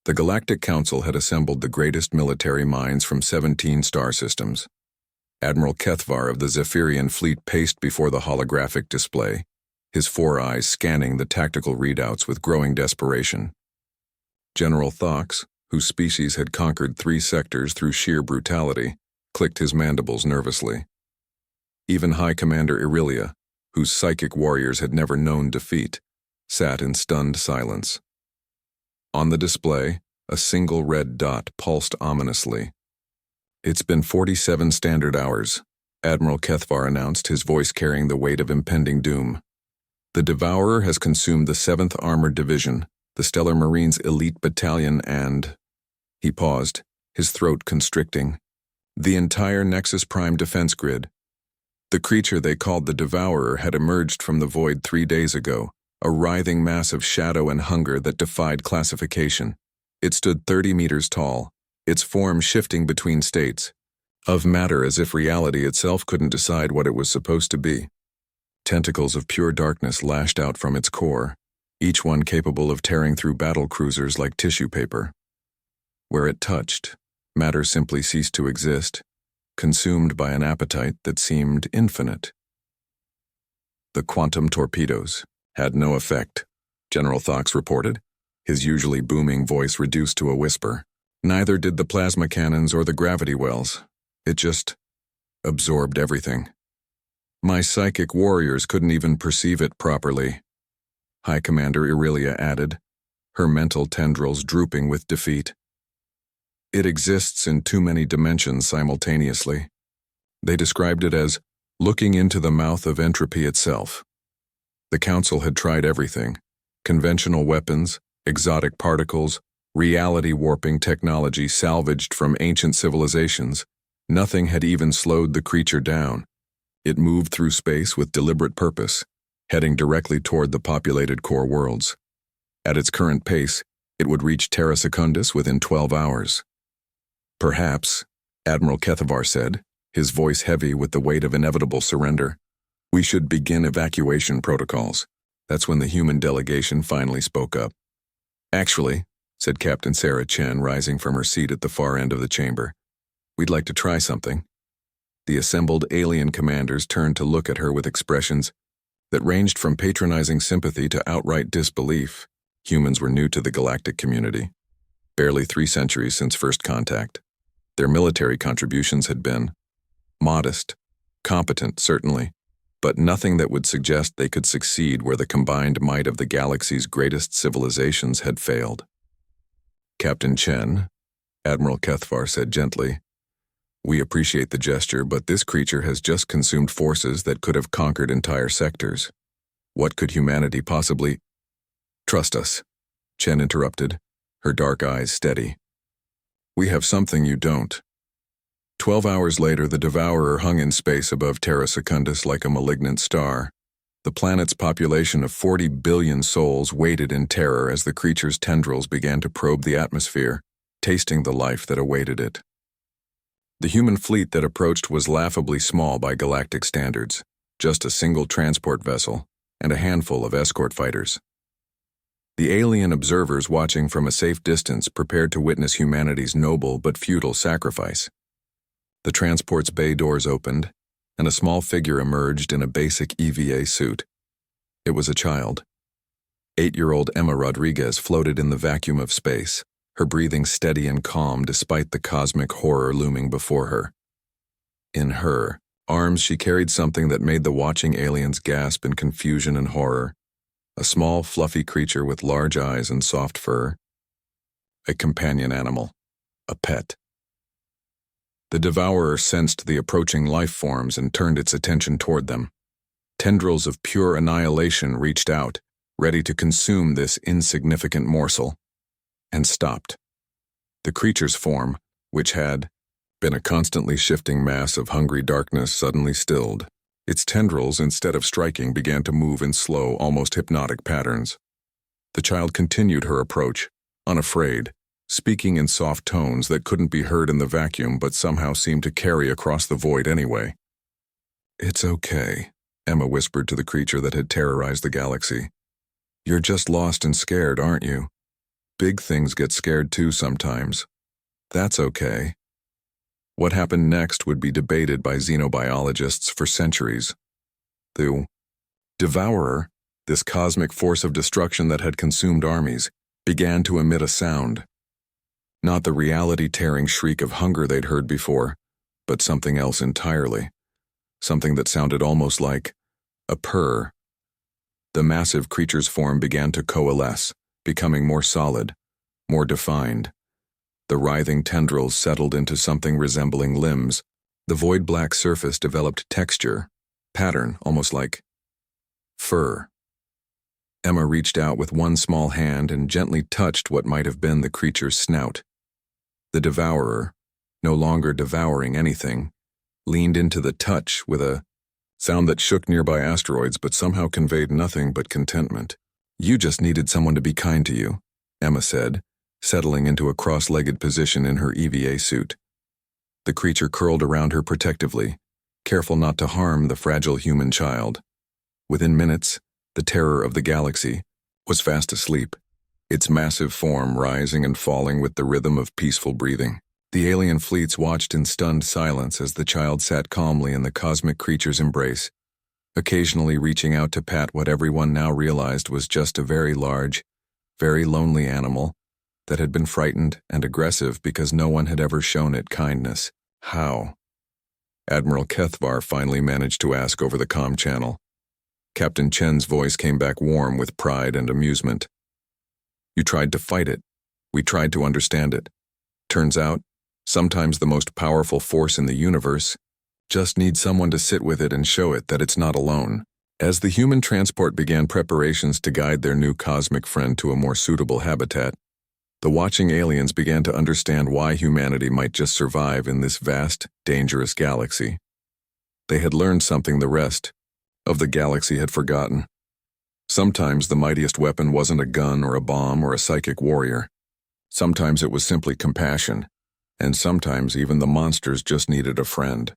The Galactic Council had assembled the greatest military minds from 17 star systems. Admiral Kethvar of the Zephyrian fleet paced before the holographic display, his 4 eyes scanning the tactical readouts with growing desperation. General Thox, whose species had conquered 3 sectors through sheer brutality, clicked his mandibles nervously. Even High Commander Irelia, whose psychic warriors had never known defeat, sat in stunned silence. On the display, a single red dot pulsed ominously. "It's been 47 standard hours," Admiral Kethvar announced, his voice carrying the weight of impending doom. "The Devourer has consumed the 7th Armored Division, the Stellar Marines Elite Battalion, and..." He paused, his throat constricting. "The entire Nexus Prime defense grid." The creature they called the Devourer had emerged from the void 3 days ago, a writhing mass of shadow and hunger that defied classification. It stood 30 meters tall, its form shifting between states of matter as if reality itself couldn't decide what it was supposed to be. Tentacles of pure darkness lashed out from its core, each one capable of tearing through battle cruisers like tissue paper. Where it touched, matter simply ceased to exist, consumed by an appetite that seemed infinite. The quantum torpedoes had no effect, General Thox reported, his usually booming voice reduced to a whisper. Neither did the plasma cannons or the gravity wells. It just absorbed everything. My psychic warriors couldn't even perceive it properly, High Commander Irelia added, her mental tendrils drooping with defeat. It exists in too many dimensions simultaneously. They described it as looking into the mouth of entropy itself. The Council had tried everything: conventional weapons, exotic particles, reality-warping technology salvaged from ancient civilizations. Nothing had even slowed the creature down. It moved through space with deliberate purpose, heading directly toward the populated core worlds. At its current pace, it would reach Terra Secundus within 12 hours. "Perhaps," Admiral Kethvar said, his voice heavy with the weight of inevitable surrender, "we should begin evacuation protocols." That's when the human delegation finally spoke up. "Actually," said Captain Sarah Chen, rising from her seat at the far end of the chamber, "we'd like to try something." The assembled alien commanders turned to look at her with expressions that ranged from patronizing sympathy to outright disbelief. Humans were new to the galactic community. Barely 3 centuries since first contact. Their military contributions had been modest, competent certainly, but nothing that would suggest they could succeed where the combined might of the galaxy's greatest civilizations had failed. "Captain Chen," Admiral Kethvar said gently, "we appreciate the gesture, but this creature has just consumed forces that could have conquered entire sectors. What could humanity possibly—" "Trust us," Chen interrupted, her dark eyes steady. "We have something you don't." 12 hours later, the Devourer hung in space above Terra Secundus like a malignant star. The planet's population of 40 billion souls waited in terror as the creature's tendrils began to probe the atmosphere, tasting the life that awaited it. The human fleet that approached was laughably small by galactic standards, just a single transport vessel and a handful of escort fighters. The alien observers watching from a safe distance prepared to witness humanity's noble but futile sacrifice. The transport's bay doors opened, and a small figure emerged in a basic EVA suit. It was a child. 8-year-old Emma Rodriguez floated in the vacuum of space, her breathing steady and calm despite the cosmic horror looming before her. In her arms she carried something that made the watching aliens gasp in confusion and horror. A small, fluffy creature with large eyes and soft fur. A companion animal. A pet. The Devourer sensed the approaching life forms and turned its attention toward them. Tendrils of pure annihilation reached out, ready to consume this insignificant morsel, and stopped. The creature's form, which had been a constantly shifting mass of hungry darkness, suddenly stilled. Its tendrils, instead of striking, began to move in slow, almost hypnotic patterns. The child continued her approach, unafraid, speaking in soft tones that couldn't be heard in the vacuum but somehow seemed to carry across the void anyway. "It's okay," Emma whispered to the creature that had terrorized the galaxy. "You're just lost and scared, aren't you? Big things get scared too sometimes. That's okay. What happened next would be debated by xenobiologists for centuries. The Devourer, this cosmic force of destruction that had consumed armies, began to emit a sound. Not the reality-tearing shriek of hunger they'd heard before, but something else entirely. Something that sounded almost like a purr. The massive creature's form began to coalesce, becoming more solid, more defined. The writhing tendrils settled into something resembling limbs. The void-black surface developed texture, pattern, almost like fur. Emma reached out with one small hand and gently touched what might have been the creature's snout. The devourer, no longer devouring anything, leaned into the touch with a sound that shook nearby asteroids but somehow conveyed nothing but contentment. "You just needed someone to be kind to you," Emma said, settling into a cross-legged position in her EVA suit. The creature curled around her protectively, careful not to harm the fragile human child. Within minutes, the terror of the galaxy was fast asleep, its massive form rising and falling with the rhythm of peaceful breathing. The alien fleets watched in stunned silence as the child sat calmly in the cosmic creature's embrace, occasionally reaching out to pat what everyone now realized was just a very large, very lonely animal that had been frightened and aggressive because no one had ever shown it kindness. "How?" Admiral Kethvar finally managed to ask over the comm channel. Captain Chen's voice came back warm with pride and amusement. "You tried to fight it. We tried to understand it. Turns out, sometimes the most powerful force in the universe just needs someone to sit with it and show it that it's not alone." As the human transport began preparations to guide their new cosmic friend to a more suitable habitat, the watching aliens began to understand why humanity might just survive in this vast, dangerous galaxy. They had learned something the rest of the galaxy had forgotten. Sometimes the mightiest weapon wasn't a gun or a bomb or a psychic warrior. Sometimes it was simply compassion, and sometimes even the monsters just needed a friend.